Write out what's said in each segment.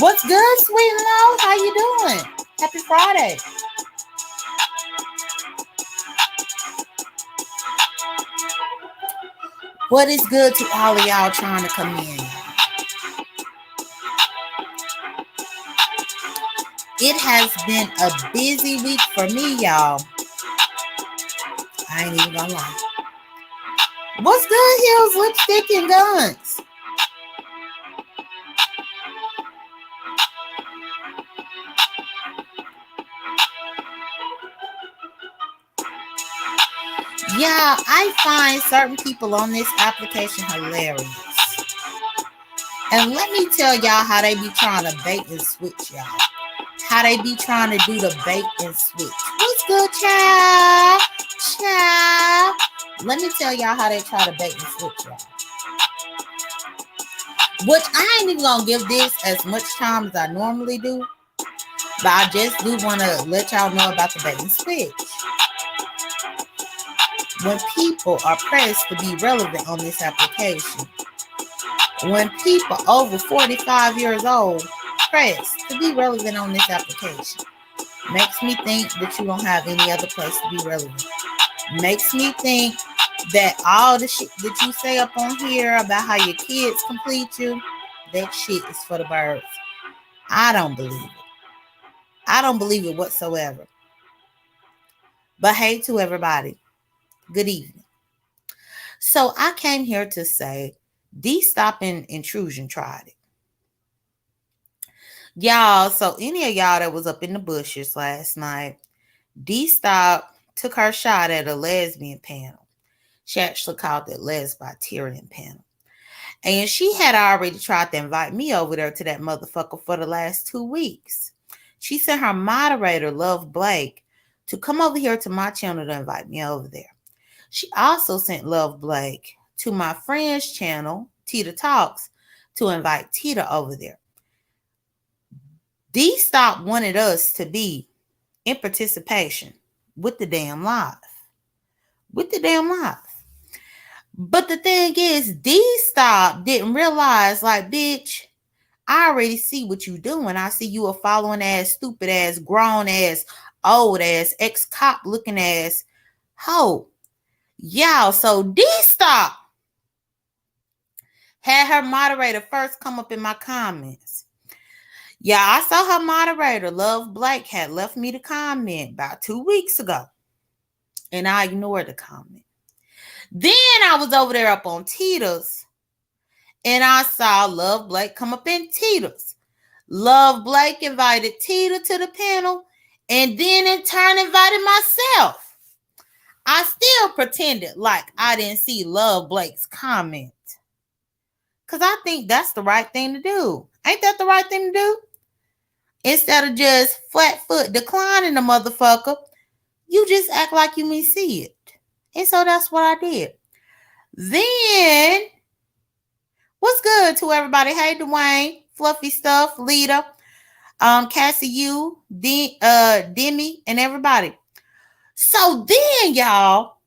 What's good, sweet and low? How you doing? Happy Friday. What is good to all of y'all trying to come in? It has been a busy week for me, y'all. I ain't even gonna lie. What's good, Hills, Lipstick, and Guns? Yeah, I find certain people on this application hilarious. And let me tell y'all how they be trying to bait and switch, y'all. How they be trying to do the bait and switch. What's good, child? Child. Let me tell y'all how they try to bait and switch, y'all. Which I ain't even gonna give this as much time as I normally do. But I just do want to let y'all know about the bait and switch. When people are pressed to be relevant on this application, when people over 45 years old pressed to be relevant on this application, makes me think that you don't have any other place to be relevant. Makes me think that all the shit that you say up on here about how your kids complete you, that shit is for the birds. I don't believe it. I don't believe it whatsoever. But hey to everybody. Good evening. So I came here to say DStop and Intrusion tried it. Y'all, so any of y'all that was up in the bushes last night, DStop took her shot at a lesbian panel. She actually called it Lesbian panel. And she had already tried to invite me over there to that motherfucker for the last 2 weeks. She sent her moderator, Love Blake, to come over here to my channel to invite me over there. She also sent Love Blake to my friend's channel, Tita Talks, to invite Tita over there. DStop wanted us to be in participation with the damn live. With the damn live. But the thing is, DStop didn't realize, like, bitch, I already see what you doing. I see you a following ass, stupid ass, grown ass, old ass, ex-cop looking ass hoe. Y'all, so DStop had her moderator first come up in my comments. Yeah, I saw her moderator, Love Blake, had left me the comment about 2 weeks ago. And I ignored the comment. Then I was over there up on Tita's. And I saw Love Blake come up in Tita's. Love Blake invited Tita to the panel. And then in turn invited myself. I still pretended like I didn't see Love Blake's comment. Because I think that's the right thing to do. Ain't that the right thing to do? Instead of just flat foot declining the motherfucker, you just act like you may see it. And so that's what I did. Then, what's good to everybody? Hey, Dwayne, Fluffy Stuff, Lita, Cassie, you, Demi, and everybody. So then, y'all,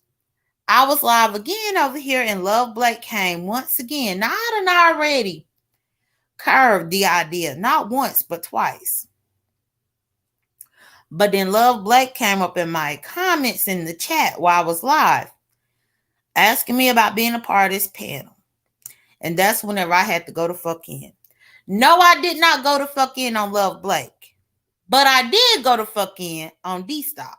I was live again over here, and Love Blake came once again. Now, I done already curved the idea, not once, but twice. But then Love Blake came up in my comments in the chat while I was live, asking me about being a part of this panel. And that's whenever I had to go to fuck in. No, I did not go to fuck in on Love Blake. But I did go to fuck in on DStop.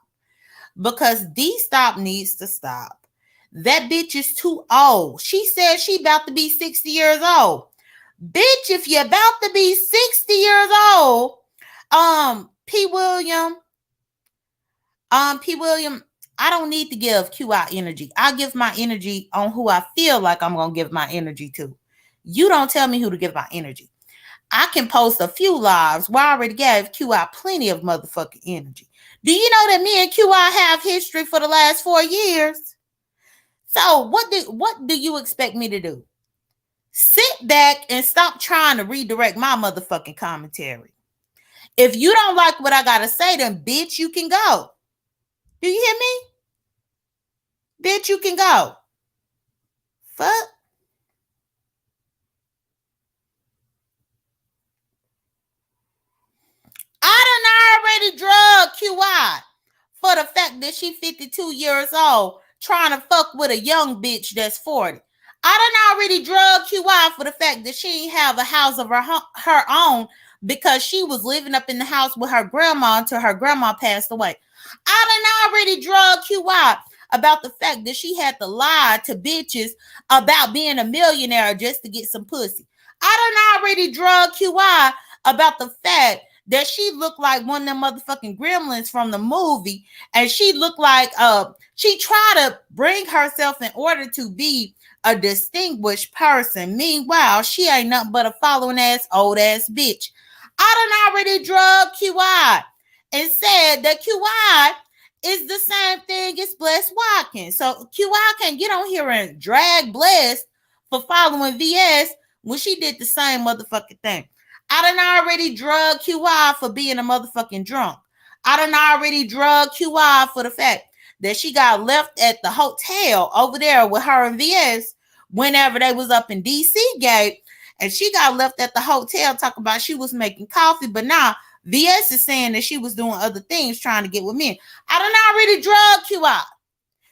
Because DStop needs to stop. That bitch is too old. She said she about to be 60 years old. Bitch, if you're about to be 60 years old, P. William, I don't need to give QI energy. I give my energy on who I feel like I'm going to give my energy to. You don't tell me who to give my energy. I can post a few lives where I already gave QI plenty of motherfucking energy. Do you know that me and QI have history for the last 4 years? So what do you expect me to do? Sit back and stop trying to redirect my motherfucking commentary. If you don't like what I got to say, then bitch, you can go. Do you hear me? Bitch, you can go. Fuck. QI for the fact that she 52 years old trying to fuck with a young bitch that's 40. I done already drug QI for the fact that she ain't have a house of her own because she was living up in the house with her grandma until her grandma passed away. I done already drug QI about the fact that she had to lie to bitches about being a millionaire just to get some pussy. I done already drug QI about the fact that she looked like one of them motherfucking gremlins from the movie, and she looked like she tried to bring herself in order to be a distinguished person. Meanwhile, she ain't nothing but a following ass old ass bitch. I done already drug QI and said that QI is the same thing as Bless Watkins. So QI can get on here and drag Bless for following VS when she did the same motherfucking thing. I done already drug QI for being a motherfucking drunk. I done already drug QI for the fact that she got left at the hotel over there with her and VS whenever they was up in DC Gate, and she got left at the hotel talking about she was making coffee, but now VS is saying that she was doing other things trying to get with men. I done already drug QI.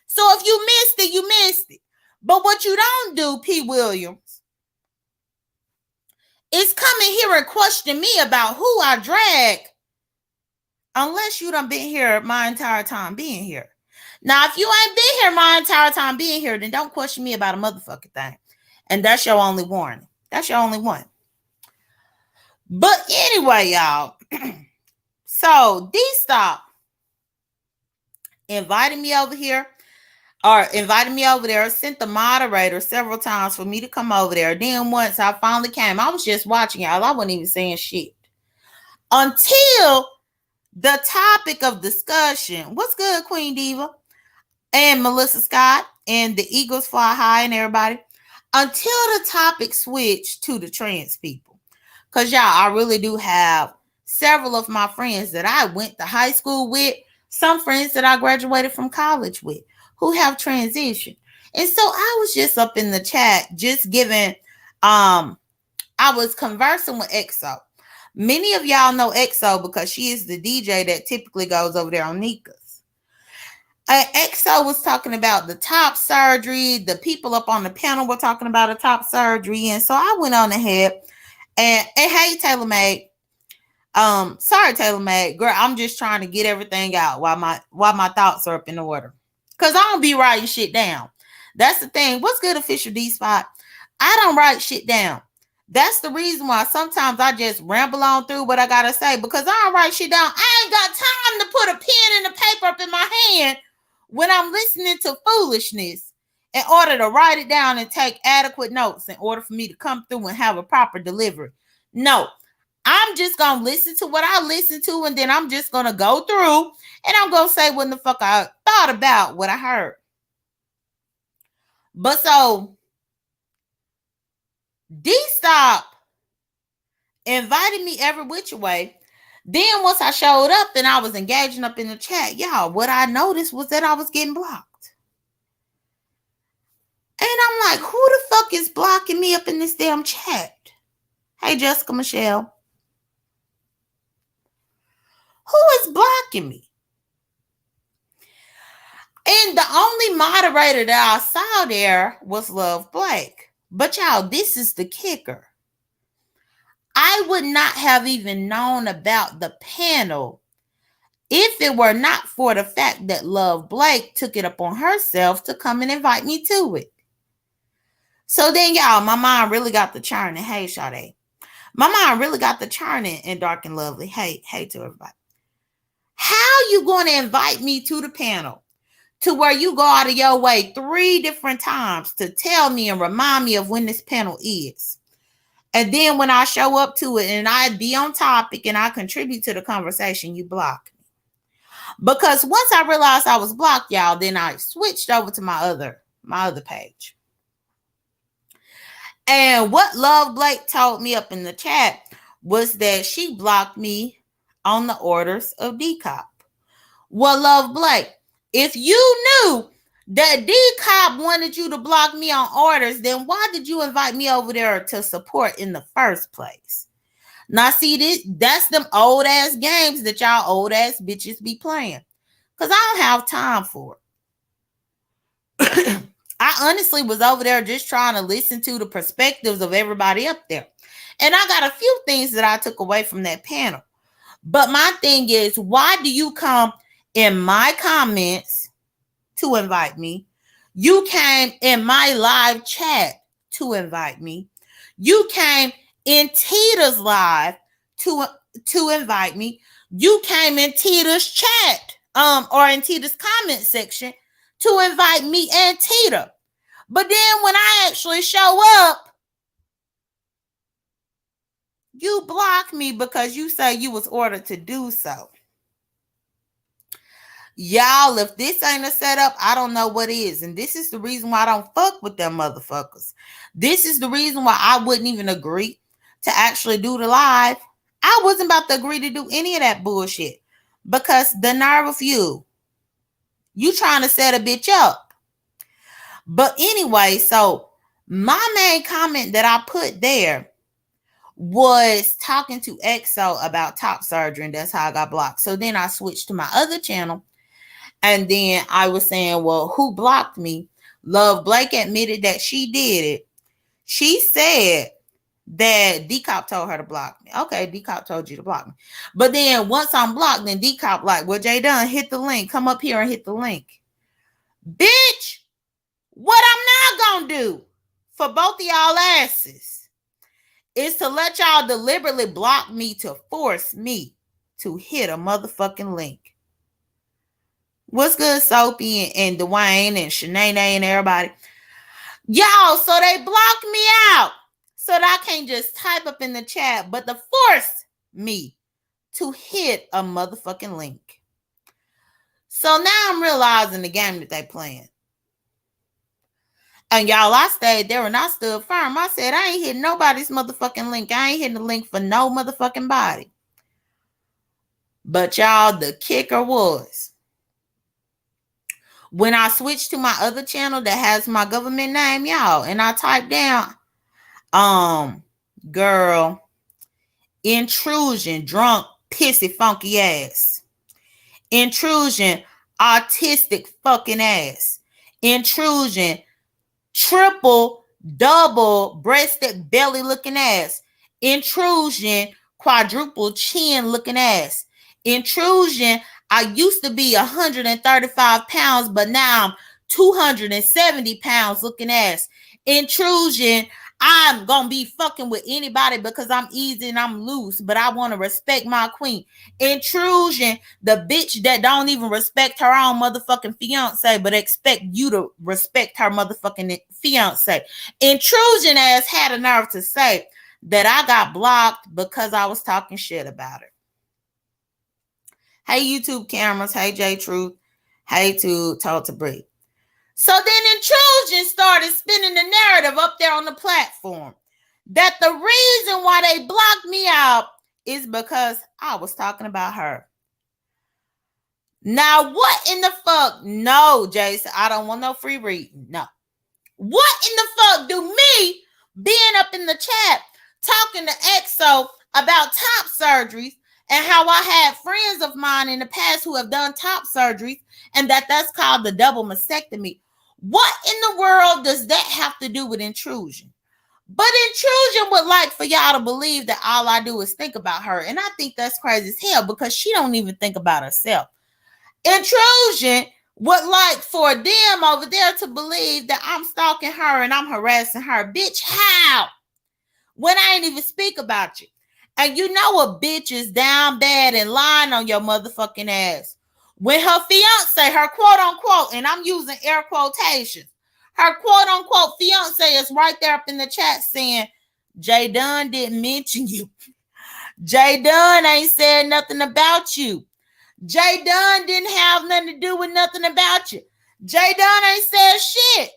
So if you missed it, you missed it. But what you don't do, P. Williams, is come in here and question me about who I drag unless you done been here my entire time being here. Now, if you ain't been here my entire time being here, then don't question me about a motherfucking thing. And that's your only warning. That's your only one. But anyway, y'all. So DStop invited me over here, or invited me over there, sent the moderator several times for me to come over there. Then once I finally came, I was just watching y'all. I wasn't even saying shit. Until the topic of discussion, what's good, Queen Diva? And Melissa Scott and the Eagles Fly High and everybody. Until the topic switched to the trans people. Because y'all, I really do have several of my friends that I went to high school with, some friends that I graduated from college with, who have transitioned. And so I was just up in the chat, just giving, I was conversing with EXO. Many of y'all know EXO because she is the DJ that typically goes over there on Nika's. EXO was talking about the top surgery. The people up on the panel were talking about a top surgery. And so I went on ahead and hey, TaylorMade. Sorry, TaylorMade. Girl, I'm just trying to get everything out while my thoughts are up in order. Because I don't be writing shit down. That's the thing. What's good, Official D-Spot? I don't write shit down. That's the reason why sometimes I just ramble on through what I got to say. Because I don't write shit down. I ain't got time to put a pen and a paper up in my hand when I'm listening to foolishness in order to write it down and take adequate notes in order for me to come through and have a proper delivery. No. I'm just going to listen to what I listen to, and then I'm just going to go through, and I'm going to say what the fuck I thought about what I heard. But so, DStop invited me every which way. Then once I showed up and I was engaging up in the chat, y'all, what I noticed was that I was getting blocked. And I'm like, who the fuck is blocking me up in this damn chat? Hey, Jessica Michelle. Who is blocking me? And the only moderator that I saw there was Love Blake. But y'all, this is the kicker. I would not have even known about the panel if it were not for the fact that Love Blake took it upon herself to come and invite me to it. So then, y'all, my mind really got the churning. Hey, Sade. My mind really got the churning in Dark and Lovely. Hey to everybody. How you going to invite me to the panel to where you go out of your way 3 different times to tell me and remind me of when this panel is? And then when I show up to it and I be on topic and I contribute to the conversation, you block me. Because once I realized I was blocked, y'all, then I switched over to my other page. And what Love Blake told me up in the chat was that she blocked me on the orders of D-Cop. Well, Love Blake, if you knew that D-Cop wanted you to block me on orders, then why did you invite me over there to support in the first place? Now, see, that's them old ass games that y'all old ass bitches be playing. Because I don't have time for it. I honestly was over there just trying to listen to the perspectives of everybody up there. And I got a few things that I took away from that panel. But my thing is, why do you come in my comments to invite me? You came in my live chat to invite me. You came in Tita's live to invite me. You came in Tita's chat, or in Tita's comment section to invite me and Tita. But then when I actually show up, you block me because you say you was ordered to do so. Y'all, if this ain't a setup, I don't know what is. And this is the reason why I don't fuck with them motherfuckers. This is the reason why I wouldn't even agree to actually do the live. I wasn't about to agree to do any of that bullshit. Because the nerve of you trying to set a bitch up. But anyway, so my main comment that I put there was talking to EXO about top surgery, and that's how I got blocked. So then I switched to my other channel, and then I was saying, well, who blocked me? Love Blake admitted that she did it. She said that D-Cop told her to block me. Okay, D-Cop told you to block me. But then once I'm blocked, then D-Cop like, well, J.Dunn, hit the link. Come up here and hit the link. Bitch, what I'm not gonna do for both of y'all asses is to let y'all deliberately block me to force me to hit a motherfucking link. What's good, Sophie and Dwayne and Shanae and everybody? Y'all, so they blocked me out so that I can't just type up in the chat, but to force me to hit a motherfucking link. So now I'm realizing the game that they playing. And y'all, I stayed there and I stood firm. I said, I ain't hitting nobody's motherfucking link. I ain't hitting the link for no motherfucking body. But y'all, the kicker was, when I switched to my other channel that has my government name, y'all, and I typed down, girl, intrusion, drunk, pissy, funky ass. Intrusion, autistic fucking ass. Intrusion, triple, double, breasted, belly looking ass. Intrusion, quadruple chin looking ass. Intrusion, I used to be 135 pounds, but now I'm 270 pounds looking ass. Intrusion, I'm going to be fucking with anybody because I'm easy and I'm loose, but I want to respect my queen. Intrusion, the bitch that don't even respect her own motherfucking fiance, but expect you to respect her motherfucking fiance. Intrusion ass had a nerve to say that I got blocked because I was talking shit about her. Hey, YouTube cameras. Hey, J Truth. Hey, to Told to Breathe. So then Intrusion started spinning the narrative up there on the platform that the reason why they blocked me out is because I was talking about her. Now, what in the fuck? No, Jason, I don't want no free reading. No. What in the fuck do me being up in the chat talking to EXO about top surgeries and how I had friends of mine in the past who have done top surgeries and that's called the double mastectomy? What in the world does that have to do with intrusion? But intrusion would like for y'all to believe that all I do is think about her. And I think that's crazy as hell because she don't even think about herself. Intrusion would like for them over there to believe that I'm stalking her and I'm harassing her. Bitch, how? When I ain't even speak about you. And you know a bitch is down bad and lying on your motherfucking ass. When her fiance, her quote unquote, and I'm using air quotations, her quote unquote fiance is right there up in the chat saying, J.Dunn didn't mention you. J.Dunn ain't said nothing about you. J.Dunn didn't have nothing to do with nothing about you. J.Dunn ain't said shit.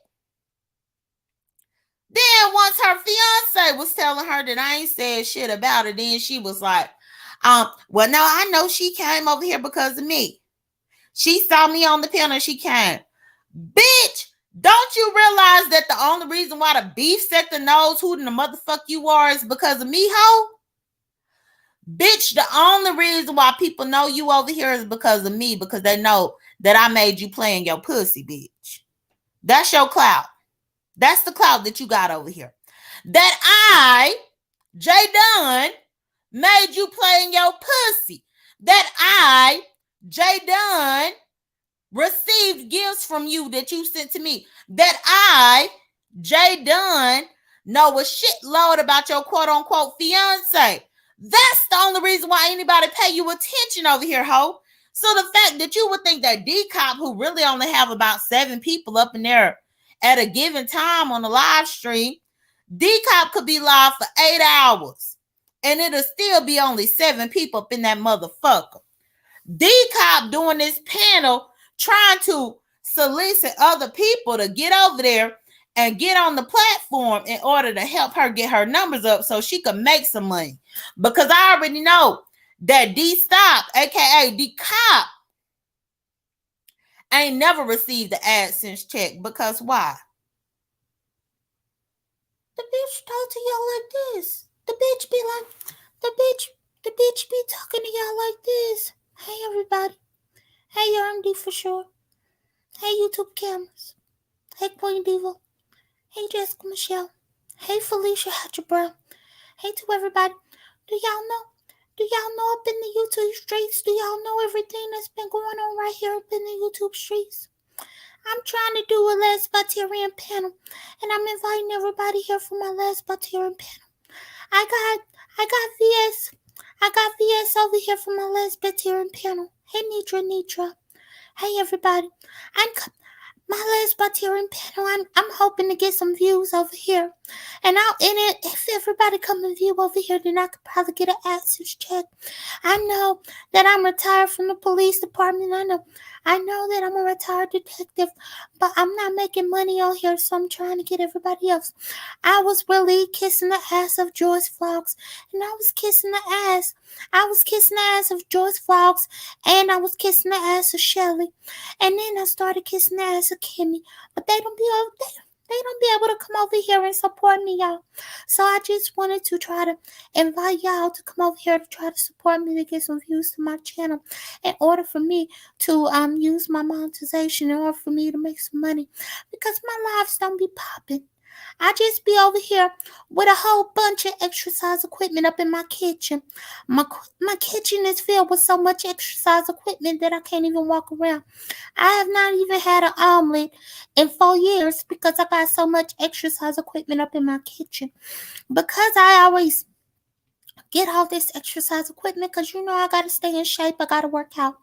Then once her fiance was telling her that I ain't said shit about it, then she was like, well, no, I know she came over here because of me. She saw me on the panel and she came. Bitch, don't you realize that the only reason why the beef sector knows who the motherfuck you are is because of me, hoe? Bitch, the only reason why people know you over here is because of me, because they know that I made you play in your pussy, bitch. That's your clout. That's the clout that you got over here. That I, J.Dunn, made you play in your pussy. That I, J.Dunn, received gifts from you that you sent to me. That I, J.Dunn, know a shitload about your quote-unquote fiance. That's the only reason why anybody pay you attention over here, ho. So the fact that you would think that D-Cop, who really only have about 7 people up in there at a given time on the live stream, D-Cop could be live for 8 hours and it'll still be only 7 people up in that motherfucker. D-Cop doing this panel trying to solicit other people to get over there and get on the platform in order to help her get her numbers up so she could make some money. Because I already know that DStop, aka D-Cop, ain't never received the AdSense check. Because why? The bitch talk to y'all like this. The bitch be like, the bitch be talking to y'all like this. Hey everybody. Hey RMD for sure. Hey YouTube cameras. Hey Queen Diva. Hey Jessica Michelle. Hey Felicia Hatcher-Brown. Hey to everybody. Do y'all know up in the YouTube streets? Do y'all know everything that's been going on right here up in the YouTube streets? I'm trying to do a lesbian panel, and I'm inviting everybody here for my lesbian panel. I got VS over here for my lesbian panel. Hey Nitra. Hey everybody. My lesbian panel, I'm hoping to get some views over here. And if everybody come and view over here, then I could probably get an AdSense check. I know that I'm retired from the police department. I know that I'm a retired detective, but I'm not making money on here, so I'm trying to get everybody else. I was really kissing the ass of Joyce Vlogs, and I was kissing the ass. I was kissing the ass of Joyce Vlogs, and I was kissing the ass of Shelly. And then I started kissing the ass of Kimmy, but they don't be able to come over here and support me, y'all. So I just wanted to try to invite y'all to come over here to try to support me to get some views to my channel in order for me to use my monetization, in order for me to make some money, because my lives don't be popping. I just be over here with a whole bunch of exercise equipment up in my kitchen. My kitchen is filled with so much exercise equipment that I can't even walk around. I have not even had an omelet in 4 years because I got so much exercise equipment up in my kitchen. Because I always get all this exercise equipment, because I got to stay in shape. I got to work out.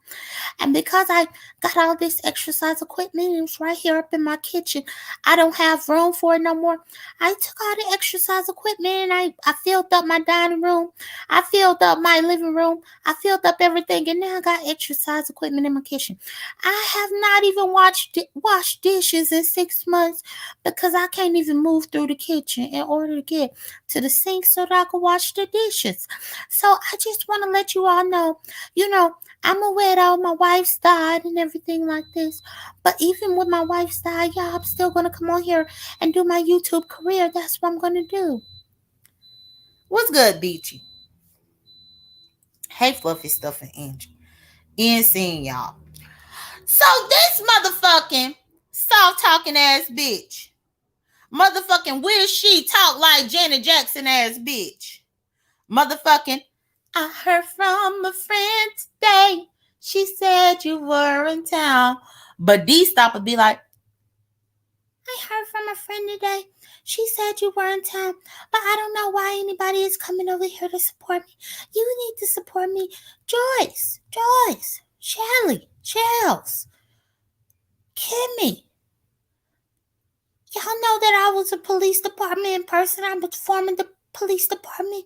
And because I got all this exercise equipment, it's right here up in my kitchen. I don't have room for it no more. I took all the exercise equipment and I filled up my dining room. I filled up my living room. I filled up everything. And now I got exercise equipment in my kitchen. I have not even washed dishes in 6 months because I can't even move through the kitchen in order to get to the sink so that I can wash the dishes. So I just want to let you all know, I'm a widow. My wife's died and everything like this. But even with my wife's died, I'm still going to come on here and do my YouTube career. That's what I'm going to do. What's good, Beachy? Hey, Fluffy Stuff and Angel. Seeing y'all. So this motherfucking soft-talking ass bitch. Motherfucking will she talk like Janet Jackson ass bitch. Motherfucking, I heard from a friend today. She said you were in town. But DStop would be like, I heard from a friend today. She said you were in town. But I don't know why anybody is coming over here to support me. You need to support me. Joyce, Shelly, Shells, Kimmy. Y'all know that I was a police department person. I was forming the police department,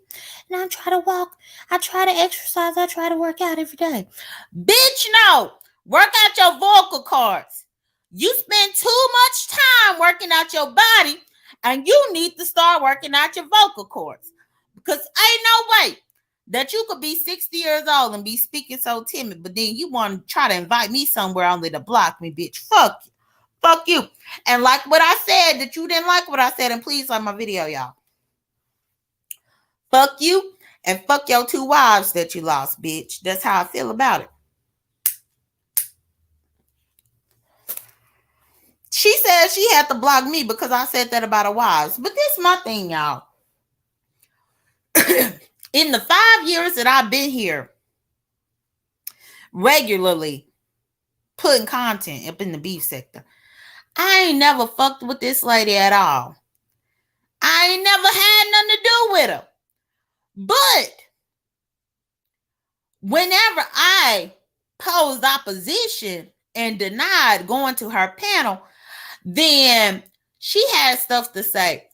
and I try to walk, I try to exercise, I try to work out every day. Bitch, no, work out your vocal cords. You spend too much time working out your body, and you need to start working out your vocal cords, because ain't no way that you could be 60 years old and be speaking so timid, but then you want to try to invite me somewhere only to block me, bitch. Fuck you. And like what I said, that you didn't like what I said, and please like my video, y'all. Fuck you And fuck your 2 wives that you lost, bitch. That's how I feel about it. She said she had to block me because I said that about her wives. But this is my thing, y'all. In the 5 years that I've been here, regularly putting content up in the beef sector, I ain't never fucked with this lady at all. I ain't never had nothing to do with her. But whenever I posed opposition and denied going to her panel, then she had stuff to say.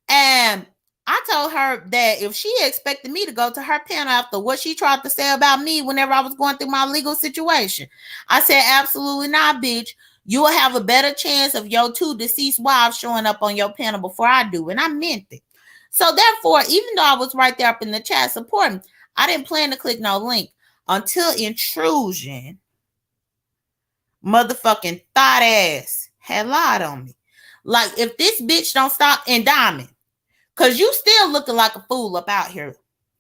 And I told her that if she expected me to go to her panel after what she tried to say about me whenever I was going through my legal situation, I said, absolutely not, bitch. You will have a better chance of your 2 deceased wives showing up on your panel before I do. And I meant it. So therefore, even though I was right there up in the chat supporting, I didn't plan to click no link until Intrusion, motherfucking thought ass, had lied on me. Like, if this bitch don't stop, and Diamond, because you still looking like a fool up out here.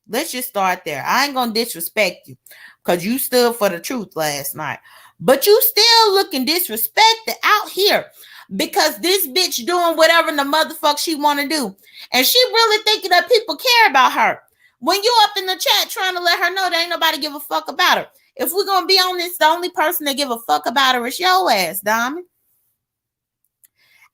Let's just start there. I ain't going to disrespect you because you stood for the truth last night. But you still looking disrespected out here because this bitch doing whatever the motherfucker she want to do. And she really thinking that people care about her. When you up in the chat trying to let her know that ain't nobody give a fuck about her. If we're going to be honest, the only person that give a fuck about her is your ass, Diamond.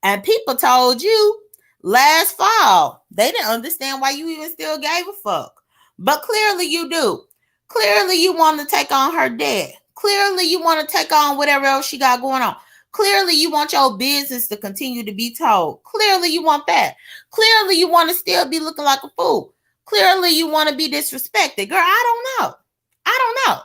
And people told you last fall they didn't understand why you even still gave a fuck. But clearly you do. Clearly you want to take on her debt. Clearly you want to take on whatever else she got going on. Clearly you want your business to continue to be told. Clearly you want that. Clearly you want to still be looking like a fool. Clearly you want to be disrespected. Girl, I don't know. I don't know.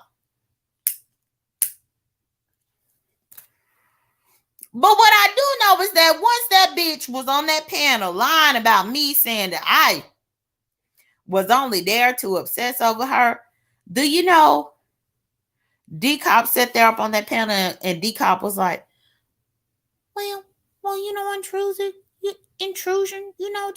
But what I do know is that once that bitch was on that panel lying about me saying that I was only there to obsess over her, do you know D-Cop sat there up on that panel and D-Cop was like, well, you know, intrusion, you know,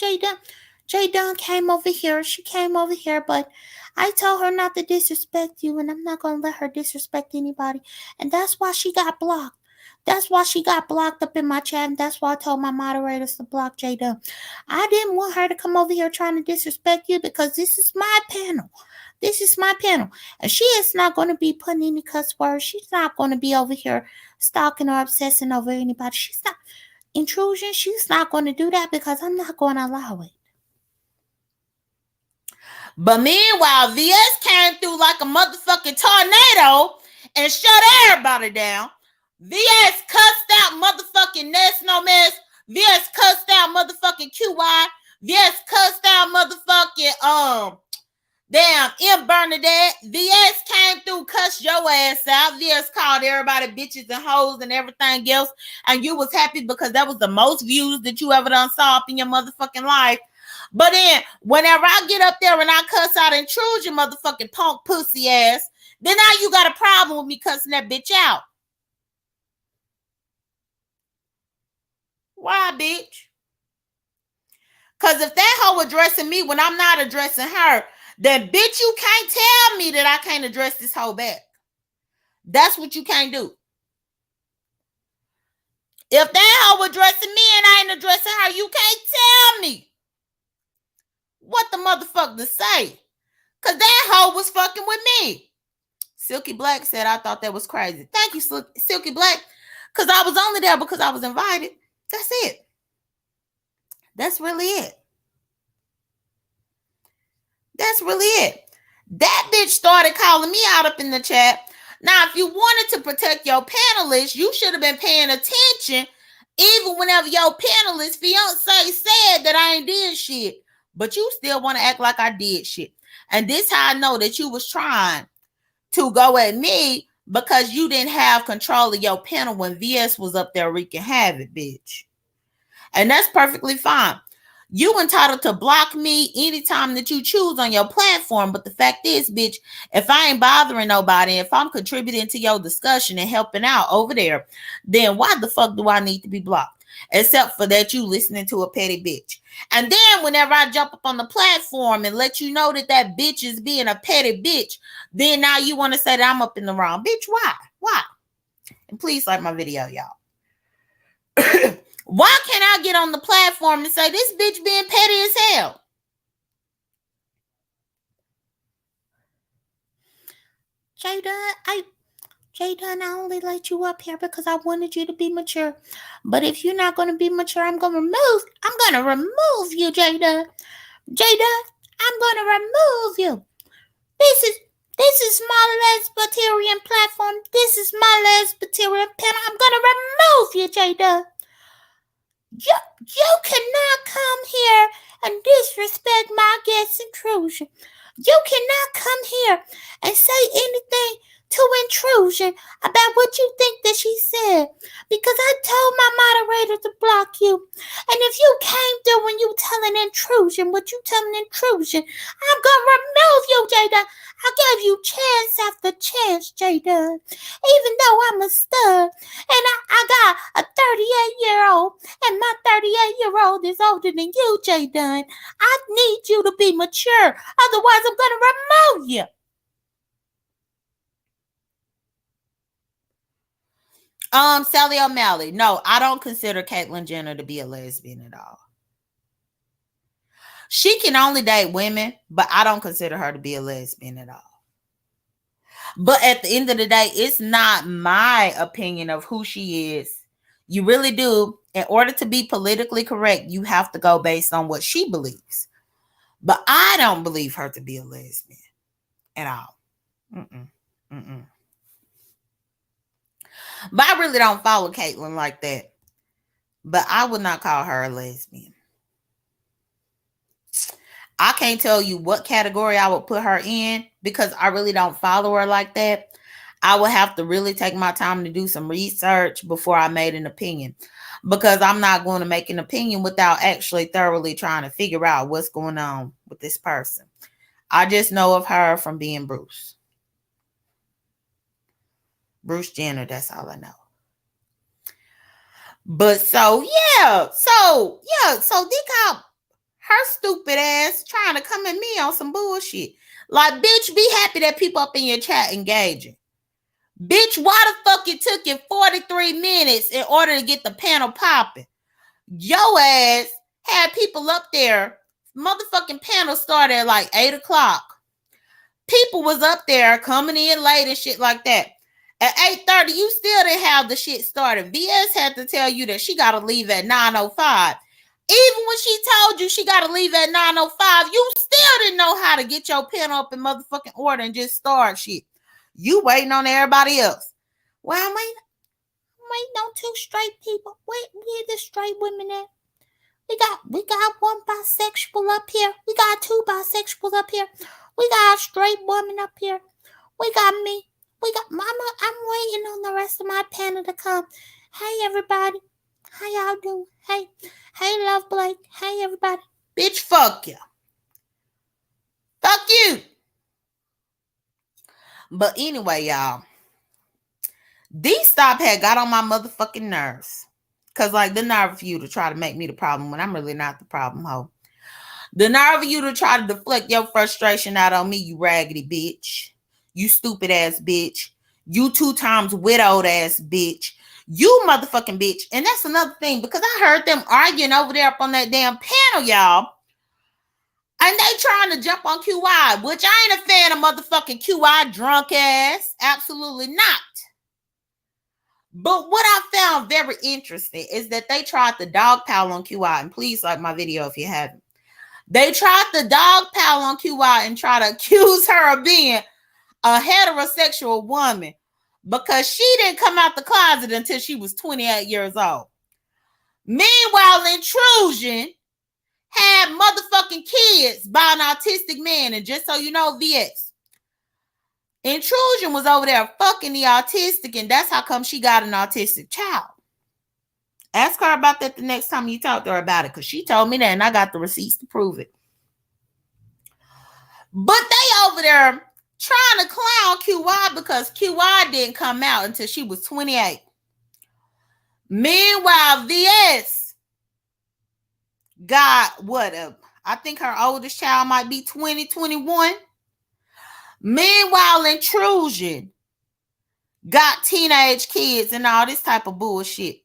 J.Dunn came over here. She came over here, but I told her not to disrespect you, and I'm not going to let her disrespect anybody. And that's why she got blocked. That's why she got blocked up in my chat, and that's why I told my moderators to block J.Dunn. I didn't want her to come over here trying to disrespect you because this is my panel. This is my panel. And she is not going to be putting any cuss words. She's not going to be over here stalking or obsessing over anybody. She's not. Intrusion, she's not going to do that because I'm not going to allow it. But meanwhile, VS came through like a motherfucking tornado and shut everybody down. VS cussed out motherfucking Ness No Mess. VS cussed out motherfucking QY. VS cussed out motherfucking damn M Bernadette. VS came through, cussed your ass out. VS called everybody bitches and hoes and everything else. And you was happy because that was the most views that you ever done saw up in your motherfucking life. But then whenever I get up there and I cuss out Intrusion, motherfucking punk pussy ass, then now you got a problem with me cussing that bitch out. Why, bitch? Because if that hoe addressing me when I'm not addressing her, then bitch, you can't tell me that I can't address this hoe back. That's what you can't do. If that hoe addressing me and I ain't addressing her, you can't tell me what the motherfucker to say. Because that hoe was fucking with me. Silky Black said, I thought that was crazy. Thank you, Silky Black. Because I was only there because I was invited. That's it. That's really it. That's really it. That bitch started calling me out up in the chat. Now, if you wanted to protect your panelists, you should have been paying attention even whenever your panelist fiance said that I ain't did shit. But you still want to act like I did shit. And this how I know that you was trying to go at me because you didn't have control of your panel when VS was up there wreaking havoc, bitch. And that's perfectly fine. You entitled to block me anytime that you choose on your platform. But the fact is, bitch, if I ain't bothering nobody, if I'm contributing to your discussion and helping out over there, then why the fuck do I need to be blocked? except for that you listening to a petty bitch. And then whenever I jump up on the platform and let you know that that bitch is being a petty bitch, then now you want to say that I'm up in the wrong. Bitch, why? Why? And please like my video, y'all. Why can't I get on the platform and say this bitch being petty as hell? J.Dunn, I only let you up here because I wanted you to be mature. But if you're not going to be mature, I'm going to remove you, J.Dunn. J.Dunn, I'm going to remove you. This is my lesbian platform. This is my lesbian panel. I'm going to remove you, J.Dunn. You cannot come here and disrespect my guest Intrusion. You cannot come here and say anything to Intrusion about what you think that she said, because I told my moderator to block you. And if you came through when you telling Intrusion what you telling Intrusion, I'm gonna remove you, J.Dunn. I gave you chance after chance, J.Dunn, even though I'm a stud and I got a 38-year-old and my 38-year-old is older than you, J.Dunn. I need you to be mature, otherwise I'm gonna remove you. Sally O'Malley. No, I don't consider Caitlyn Jenner to be a lesbian at all. She can only date women, but I don't consider her to be a lesbian at all. But at the end of the day, it's not my opinion of who she is. You really do. In order to be politically correct, you have to go based on what she believes. But I don't believe her to be a lesbian at all. But I really don't follow Caitlyn like that. But I would not call her a lesbian. I can't tell you what category I would put her in because I really don't follow her like that. I would have to really take my time to do some research before I made an opinion, because I'm not going to make an opinion without actually thoroughly trying to figure out what's going on with this person. I just know of her from being Bruce Jenner. That's all I know. But so think how her stupid ass trying to come at me on some bullshit. Like, bitch, be happy that people up in your chat engaging. Bitch, why the fuck it took you 43 minutes in order to get the panel popping? Yo ass had people up there. Motherfucking panel started at like 8 o'clock. People was up there coming in late and shit like that. At 8:30, you still didn't have the shit started. VS had to tell you that she got to leave at 9:05. Even when she told you she got to leave at 9:05, you still didn't know how to get your pen up in motherfucking order and just start shit. You waiting on everybody else. Well, I'm waiting on two straight people. Where the straight women at? We got one bisexual up here. We got two bisexuals up here. We got a straight woman up here. We got me. We got mama. I'm waiting on the rest of my panel to come. Hey everybody. How y'all doing? Hey Love Blake. Hey everybody. Bitch, fuck you. Fuck you. But anyway, y'all. DStop had got on my motherfucking nerves. Cause like the nerve of you to try to make me the problem when I'm really not the problem, ho. The nerve of you to try to deflect your frustration out on me, you raggedy bitch. You stupid ass bitch. You 2 times widowed ass bitch. You motherfucking bitch. And that's another thing, because I heard them arguing over there up on that damn panel, y'all. And they trying to jump on QI, which I ain't a fan of motherfucking QI drunk ass. Absolutely not. But what I found very interesting is that they tried to dogpile on QI. And please like my video if you haven't. They tried to dogpile on QI and try to accuse her of being a heterosexual woman because she didn't come out the closet until she was 28 years old. Meanwhile, Intrusion had motherfucking kids by an autistic man. And just so you know, VX, Intrusion was over there fucking the autistic, and that's how come she got an autistic child. Ask her about that the next time you talk to her about it, because she told me that, and I got the receipts to prove it. But they over there trying to clown QI because QI didn't come out until she was 28. Meanwhile, VS got what? I think her oldest child might be 20, 21. Meanwhile, Intrusion got teenage kids and all this type of bullshit.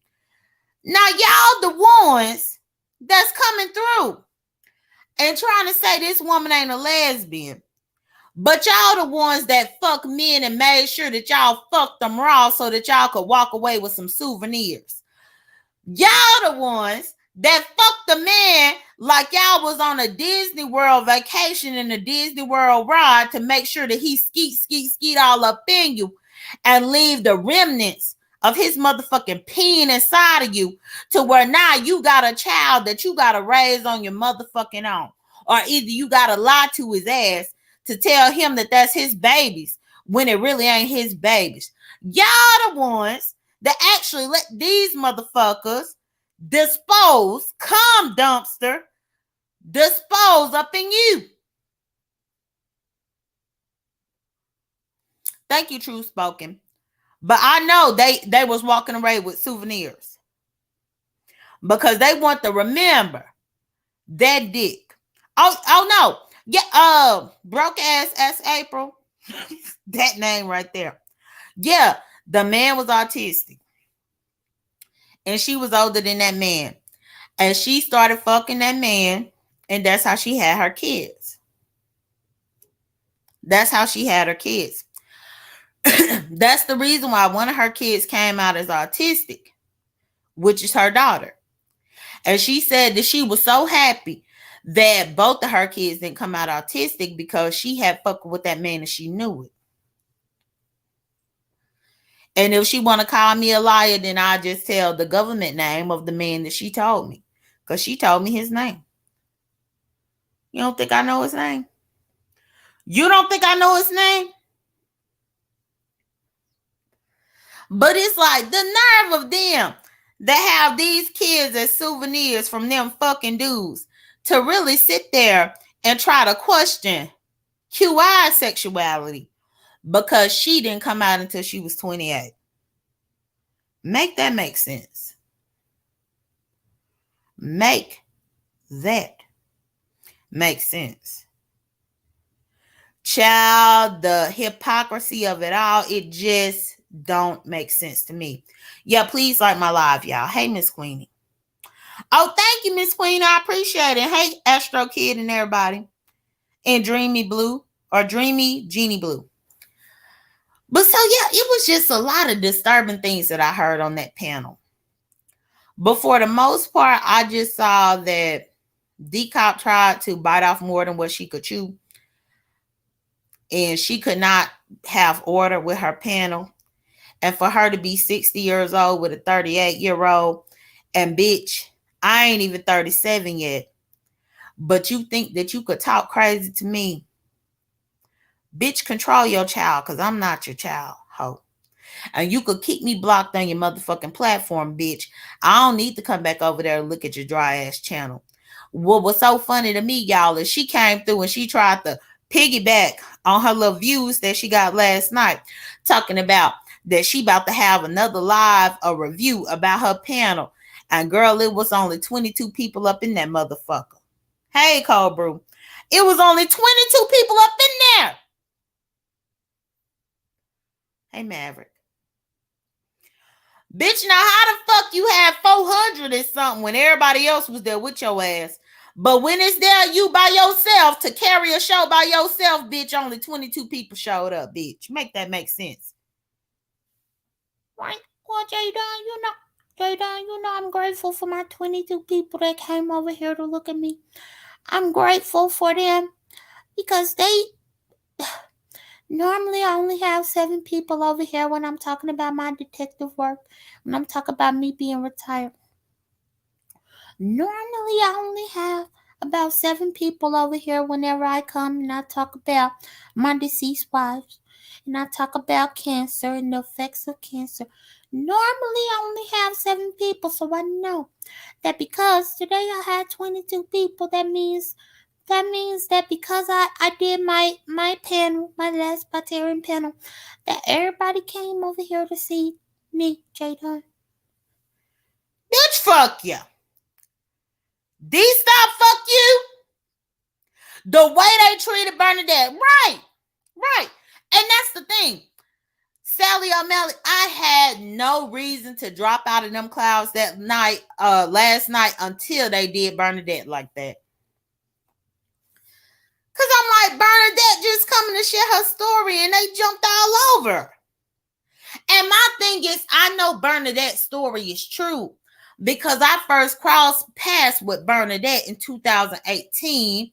Now, y'all the ones that's coming through and trying to say this woman ain't a lesbian. But y'all the ones that fuck men and made sure that y'all fucked them raw so that y'all could walk away with some souvenirs. Y'all the ones that fucked the man like y'all was on a Disney World vacation in a Disney World ride to make sure that he skeet all up in you and leave the remnants of his motherfucking peen inside of you to where now you got a child that you got to raise on your motherfucking own. Or either you got to lie to his ass to tell him that that's his babies when it really ain't his babies. Y'all the ones that actually let these motherfuckers dispose, dumpster, dispose up in you. Thank you, True Spoken. But I know they was walking away with souvenirs because they want to remember that dick. Oh no. Yeah, broke ass April. That name right there. Yeah, the man was autistic. And she was older than that man. And she started fucking that man. And that's how she had her kids. That's how she had her kids. That's the reason why one of her kids came out as autistic, which is her daughter. And she said that she was so happy that both of her kids didn't come out autistic because she had fucked with that man and she knew it. And if she want to call me a liar, then I just tell the government name of the man that she told me. Because she told me his name. You don't think I know his name? You don't think I know his name? But it's like the nerve of them that have these kids as souvenirs from them fucking dudes to really sit there and try to question QI sexuality because she didn't come out until she was 28. Make that make sense. Make that make sense. Child, the hypocrisy of it all, it just don't make sense to me. Yeah, please like my live, y'all. Hey, Miss Queenie. Oh, thank you, Miss Queen. I appreciate it. Hey, Astro Kid and everybody. And Dreamy Blue or Dreamy Genie Blue. But so, yeah, it was just a lot of disturbing things that I heard on that panel. But for the most part, I just saw that D-Cop tried to bite off more than what she could chew. And she could not have order with her panel. And for her to be 60 years old with a 38-year-old, and bitch, I ain't even 37 yet. But you think that you could talk crazy to me? Bitch, control your child, because I'm not your child, ho. And you could keep me blocked on your motherfucking platform, bitch. I don't need to come back over there and look at your dry ass channel. What was so funny to me, y'all, is she came through and she tried to piggyback on her little views that she got last night, talking about that she about to have another live a review about her panel. And girl, it was only 22 people up in that motherfucker. Hey, Cold Brew. It was only 22 people up in there. Hey, Maverick. Bitch, now how the fuck you had 400 or something when everybody else was there with your ass? But when it's there, you by yourself to carry a show by yourself, bitch, only 22 people showed up, bitch. Make that make sense. Right? Well, J.Dunn, I'm grateful for my 22 people that came over here to look at me. I'm grateful for them because normally I only have 7 people over here when I'm talking about my detective work, when I'm talking about me being retired. Normally I only have about 7 people over here whenever I come and I talk about my deceased wives and I talk about cancer and the effects of cancer. Normally I only have 7 people, so I know that because today I had 22 people, that means that because I did my panel, my lesbian panel, that everybody came over here to see me, J.Dunn. Bitch, fuck you. DStop, fuck you. The way they treated Bernadette. Right. Right. And that's the thing. Sally O'Malley, I had no reason to drop out of them clouds that night, last night, until they did Bernadette like that. Because I'm like, Bernadette just coming to share her story and they jumped all over. And my thing is, I know Bernadette's story is true because I first crossed paths with Bernadette in 2018,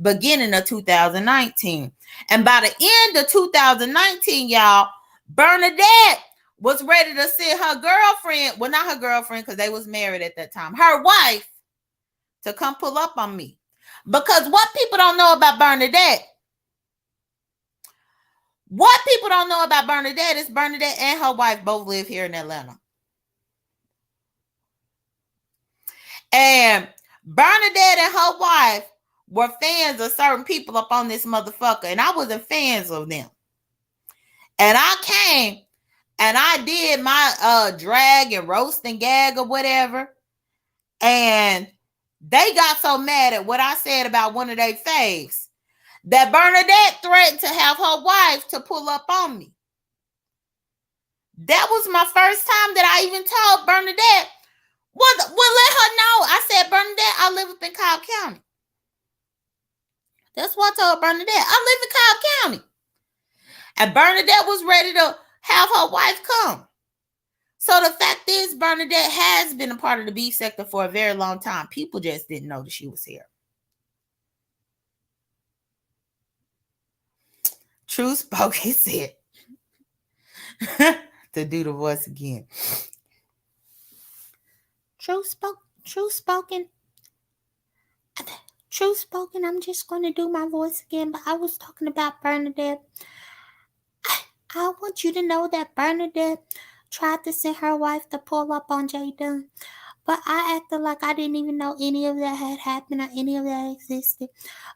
beginning of 2019. And by the end of 2019, y'all, Bernadette was ready to send her girlfriend, well, not her girlfriend because they was married at that time, her wife, to come pull up on me. Because what people don't know about Bernadette, is Bernadette and her wife both live here in Atlanta. And Bernadette and her wife were fans of certain people up on this motherfucker, and I wasn't fans of them. And I came and I did my drag and roast and gag or whatever, and they got so mad at what I said about one of their faves that Bernadette threatened to have her wife to pull up on me. That was my first time that I even told Bernadette, well, let her know. I said, Bernadette, I live up in Cobb County. That's what I told Bernadette. I live in Cobb County. And Bernadette was ready to have her wife come. So the fact is, Bernadette has been a part of the beef sector for a very long time. People just didn't know that she was here. True spoken said. To do the voice again. True spoken. I'm just going to do my voice again, but I was talking about Bernadette. I want you to know that Bernadette tried to send her wife to pull up on J.Dunn, but I acted like I didn't even know any of that had happened or any of that existed.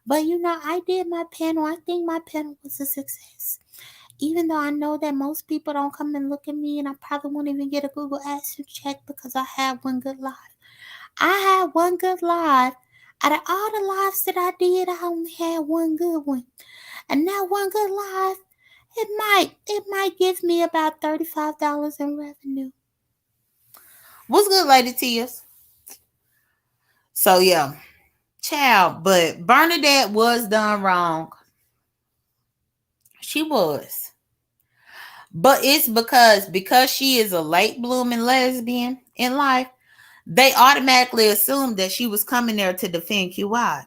But I did my panel. I think my panel was a success. Even though I know that most people don't come and look at me, and I probably won't even get a Google AdSense check because I had one good live. I had one good live. Out of all the lives that I did, I only had one good one. And that one good live, it might give me about $35 in revenue. What's good, Lady Tias? So yeah, child, but Bernadette was done wrong. She was. But it's because she is a late blooming lesbian in life, they automatically assumed that she was coming there to defend QI.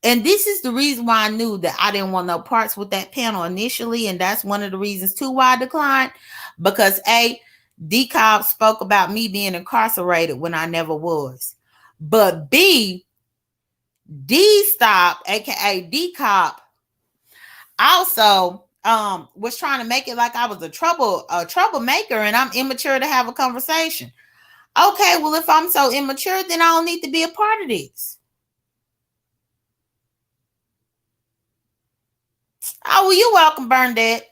And this is the reason why I knew that I didn't want no parts with that panel initially. And that's one of the reasons too why I declined. Because A, DCOP spoke about me being incarcerated when I never was. But B, DStop, aka DCOP, also was trying to make it like I was a troublemaker and I'm immature to have a conversation. Okay, well, if I'm so immature, then I don't need to be a part of this. Oh, well, you're welcome, Bernadette.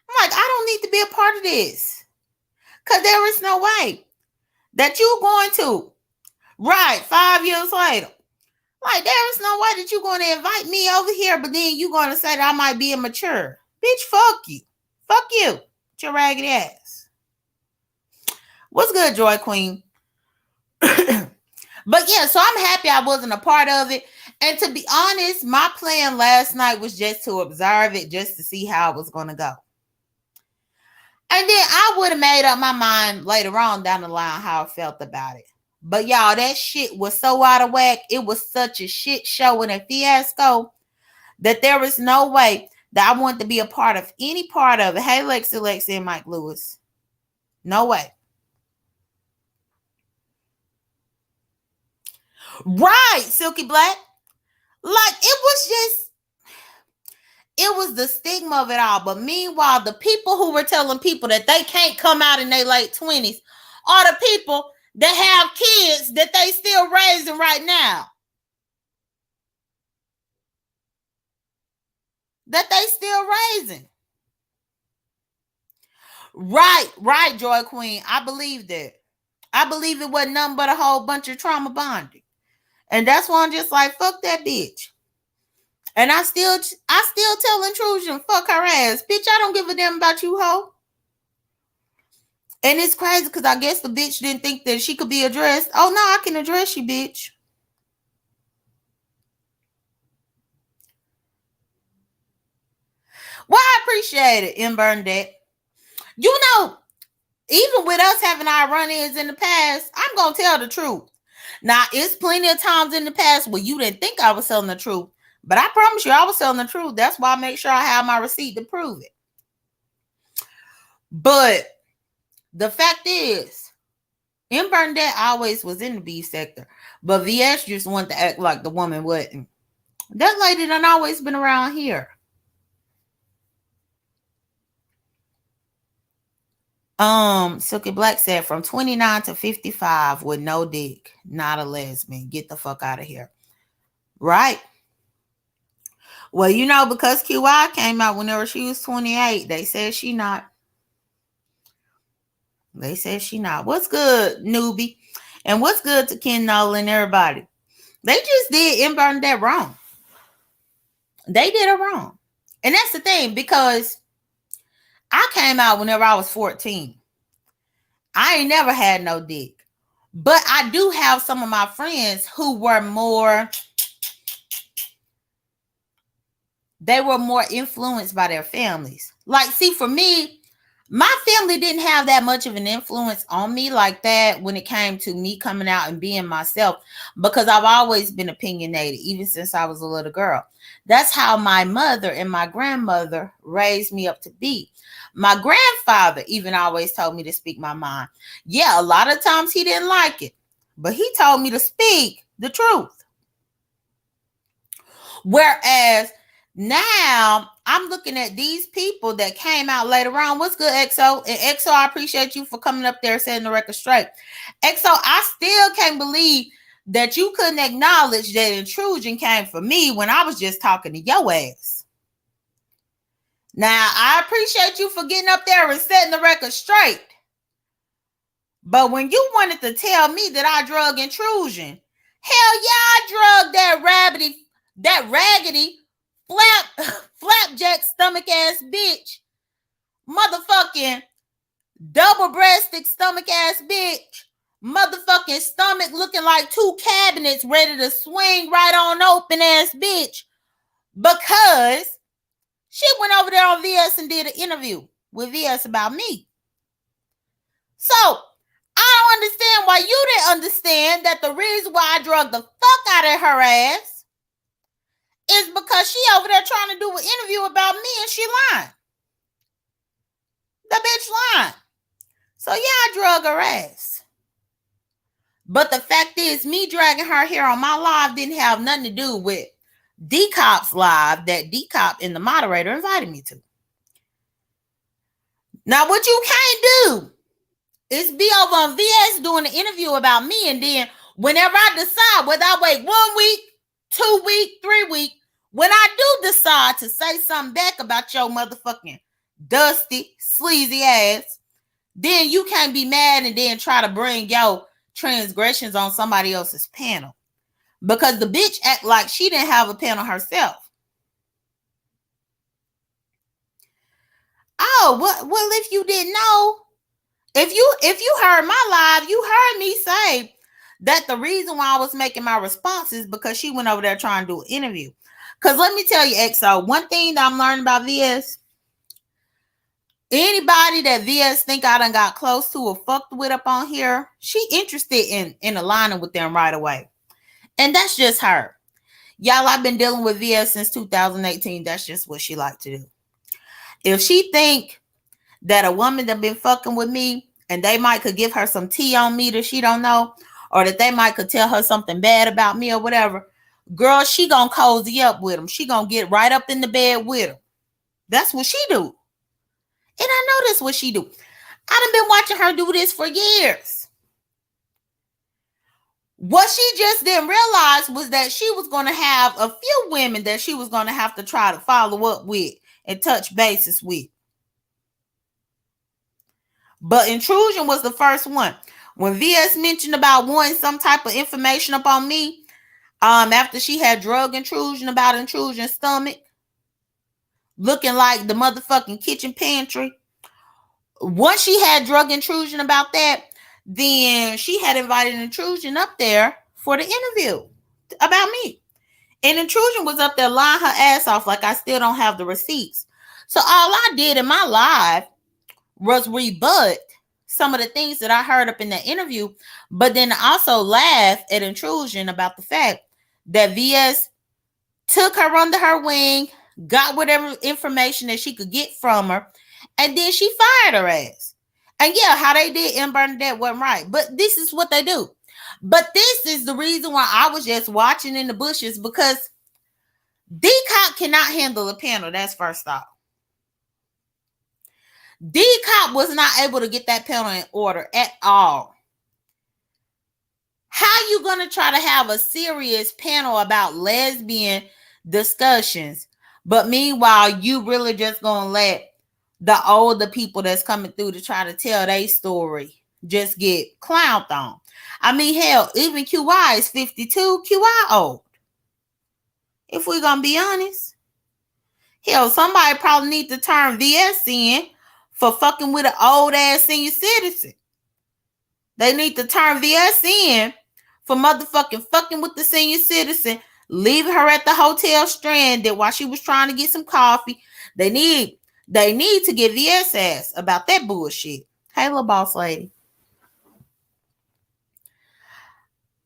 I'm like, I don't need to be a part of this. Because there is no way that you're going to, right, 5 years later, like, there is no way that you're going to invite me over here, but then you're going to say that I might be immature. Bitch, fuck you. Fuck you. With your raggedy ass. What's good, Joy Queen? But yeah, so I'm happy I wasn't a part of it. And to be honest, my plan last night was just to observe it, just to see how it was going to go. And then I would have made up my mind later on down the line how I felt about it. But y'all, that shit was so out of whack. It was such a shit show and a fiasco that there is no way that I want to be a part of any part of it. Hey, Lexi, and Mike Lewis. No way. Right, Silky Black. Like, it was the stigma of it all. But meanwhile, the people who were telling people that they can't come out in their late 20s are the people that have kids that they still raising right now. That they still raising. Right, Joy Queen. I believe that. I believe it wasn't nothing but a whole bunch of trauma bonding. And that's why I'm just like, fuck that bitch. And I still tell Intrusion, fuck her ass. Bitch, I don't give a damn about you, hoe. And it's crazy because I guess the bitch didn't think that she could be addressed. Oh, no, I can address you, bitch. Well, I appreciate it, Bernadette. You know, even with us having our run-ins in the past, I'm going to tell the truth. Now, it's plenty of times in the past where you didn't think I was telling the truth. But I promise you, I was telling the truth. That's why I make sure I have my receipt to prove it. But the fact is, Bernadette always was in the B sector. But VS just wanted to act like the woman wasn't. That lady done always been around here. Silky Black said from 29 to 55 with no dick, not a lesbian. Get the fuck out of here. Right. Well, you know, because QI came out whenever she was 28, they said she not. They said she not. What's good, newbie? And what's good to Ken Nolan and everybody? They just did Bernadette wrong. They did her wrong. And that's the thing, because I came out whenever I was 14. I ain't never had no dick. But I do have some of my friends who were more... They were more influenced by their families. Like, see, for me, my family didn't have that much of an influence on me like that when it came to me coming out and being myself, because I've always been opinionated, even since I was a little girl. That's how my mother and my grandmother raised me up to be. My grandfather even always told me to speak my mind. Yeah, a lot of times he didn't like it, but he told me to speak the truth. Whereas now I'm looking at these people that came out later on. What's good, EXO? And EXO, I appreciate you for coming up there setting the record straight. EXO, I still can't believe that you couldn't acknowledge that Intrusion came from me when I was just talking to your ass. Now, I appreciate you for getting up there and setting the record straight. But when you wanted to tell me that I drug Intrusion, hell yeah, I drug that raggedy flapjack stomach ass bitch, motherfucking double-breasted stomach ass bitch, motherfucking stomach looking like two cabinets ready to swing right on open ass bitch, because she went over there on VS and did an interview with VS about me. So I don't understand why you didn't understand that the reason why I drugged the fuck out of her ass is because she over there trying to do an interview about me and she lying. The bitch lying. So yeah, I drug her ass. But the fact is, me dragging her here on my live didn't have nothing to do with D-Cop's live that D-Cop and the moderator invited me to. Now, what you can't do is be over on VS doing an interview about me, and then whenever I decide whether I wait 1 week, 2 weeks, 3 weeks, when I do decide to say something back about your motherfucking dusty, sleazy ass, then you can't be mad and then try to bring your transgressions on somebody else's panel. Because the bitch act like she didn't have a panel herself. Oh, well, if you didn't know, if you heard my live, you heard me say that the reason why I was making my responses because she went over there trying to do an interview. Because let me tell you, EXO, one thing that I'm learning about VS, anybody that VS think I done got close to or fucked with up on here, she interested in aligning with them right away. And that's just her. Y'all, I've been dealing with VS since 2018. That's just what she like to do. If she think that a woman that been fucking with me and they might could give her some tea on me that she don't know, or that they might could tell her something bad about me or whatever, girl, she gonna cozy up with them. She gonna get right up in the bed with them. That's what she do. And I know that's what she do. I done been watching her do this for years. What she just didn't realize was that she was going to have a few women that she was going to have to try to follow up with and touch bases with. But Intrusion was the first one. When VS mentioned about wanting some type of information up on me, after she had drug intrusion about intrusion stomach, looking like the motherfucking kitchen pantry. Once she had drug intrusion about that, then she had invited intrusion up there for the interview about me. And intrusion was up there lying her ass off like I still don't have the receipts. So all I did in my live was rebut some of the things that I heard up in that interview, but then also laugh at intrusion about the fact that VS took her under her wing, got whatever information that she could get from her, and then she fired her ass. And yeah, how they did in Bernadette wasn't right, but this is what they do. But this is the reason why I was just watching in the bushes, because D-Cop cannot handle a panel. That's first off. D-Cop was not able to get that panel in order at all. How you going to try to have a serious panel about lesbian discussions, but meanwhile, you really just going to let the older people that's coming through to try to tell their story just get clowned on? I mean, hell, even QI is 52. QI old. If we're going to be honest. Hell, somebody probably need to turn VS in for fucking with an old ass senior citizen. They need to turn VS in for motherfucking fucking with the senior citizen, leaving her at the hotel stranded while she was trying to get some coffee. They need to get VS ass about that bullshit. Hey, little boss lady.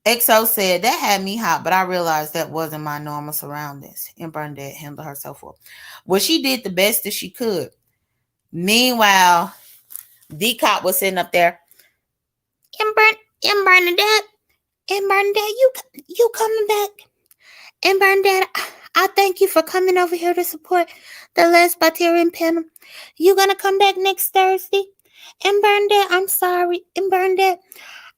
XO said, that had me hot, but I realized that wasn't my normal surroundings. And Bernadette handled herself well. Well, she did the best that she could. Meanwhile, D-Cop was sitting up there. And Bernadette, you coming back? And Bernadette, I thank you for coming over here to support the Lesbian panel. You gonna come back next Thursday? And Bernadette, I'm sorry. And Bernadette,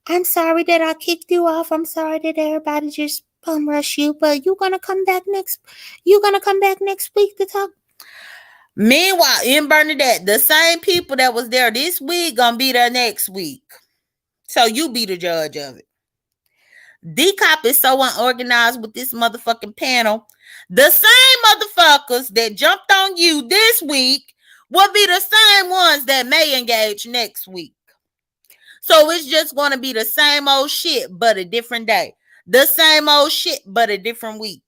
I'm sorry that I kicked you off. I'm sorry that everybody just bum rush you, but you gonna come back next week to talk. Meanwhile, in Bernadette, the same people that was there this week gonna be there next week. So you be the judge of it. D-Cop is so unorganized with this motherfucking panel. The same motherfuckers that jumped on you this week will be the same ones that may engage next week. So it's just going to be the same old shit, but a different day. The same old shit, but a different week.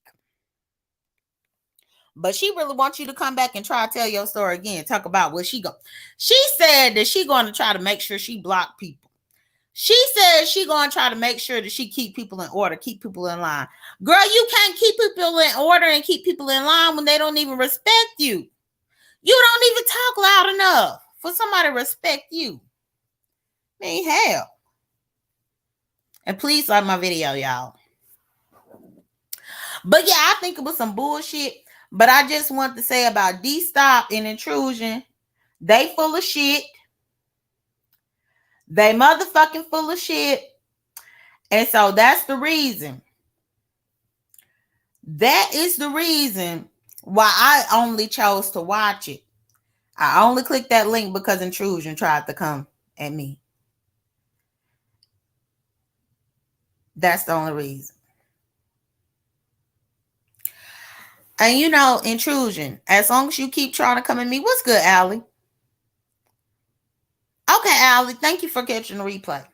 But she really wants you to come back and try to tell your story again. Talk about what she go. She said that she going to try to make sure she block people. She said she going to try to make sure that she keep people in order, keep people in line. Girl, you can't keep people in order and keep people in line when they don't even respect you. You don't even talk loud enough for somebody to respect you. I mean, hell. And please like my video, y'all. But yeah, I think it was some bullshit. But I just want to say about DStop and Intrusion, they full of shit. They motherfucking full of shit. And so that's the reason. That is the reason why I only chose to watch it. I only clicked that link because Intrusion tried to come at me. That's the only reason. And you know, Intrusion, as long as you keep trying to come at me, what's good, Allie? Okay, Allie, thank you for catching the replay.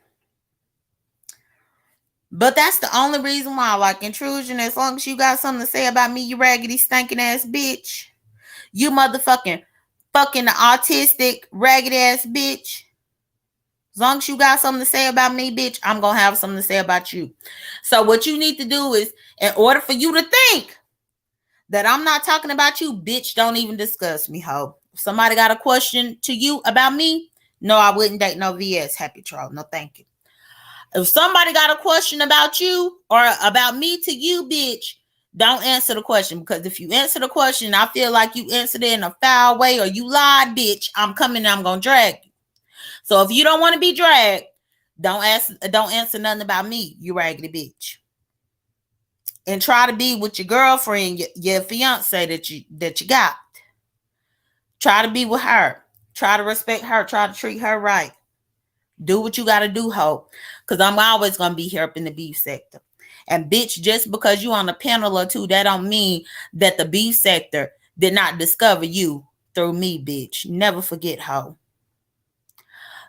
But that's the only reason why I like Intrusion. As long as you got something to say about me, you raggedy, stinking ass bitch. You motherfucking fucking autistic, raggedy ass bitch. As long as you got something to say about me, bitch, I'm going to have something to say about you. So what you need to do is, in order for you to think that I'm not talking about you, bitch, don't even discuss me, ho. If somebody got a question to you about me, no, I wouldn't date no VS, happy troll. No, thank you. If somebody got a question about you or about me to you, bitch, don't answer the question. Because if you answer the question, I feel like you answered it in a foul way or you lied, bitch, I'm coming and I'm going to drag you. So if you don't want to be dragged, don't answer nothing about me, you raggedy bitch. And try to be with your girlfriend, your fiance that you got. Try to be with her. Try to respect her. Try to treat her right. Do what you got to do, Hope, because I'm always going to be here up in the beef sector. And bitch, just because you on a panel or two, that don't mean that the beef sector did not discover you through me, bitch. Never forget, Hope.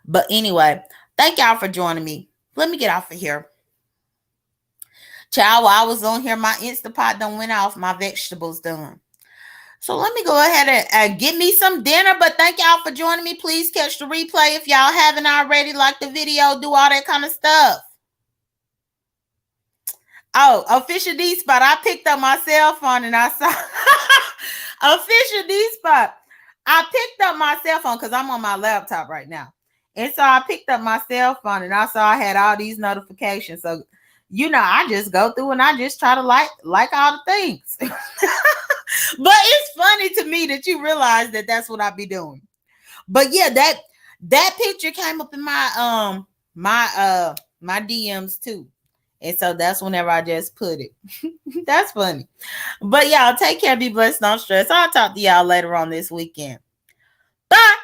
But anyway, thank y'all for joining me. Let me get off of here. Child, while I was on here, my Instapot done went off. My vegetables done. So let me go ahead and get me some dinner. But thank y'all for joining me. Please catch the replay if y'all haven't already. Like the video, do all that kind of stuff. Oh, official DSpot. I picked up my cell phone and I saw official DSpot. I picked up my cell phone because I'm on my laptop right now. And so I picked up my cell phone and I saw I had all these notifications. So, you know, I just go through and I just try to like all the things. But it's funny to me that you realize that that's what I be doing. But yeah, that picture came up in my my DMs too. And so that's whenever I just put it. That's funny. But y'all take care, be blessed, don't stress. I'll talk to y'all later on this weekend. Bye.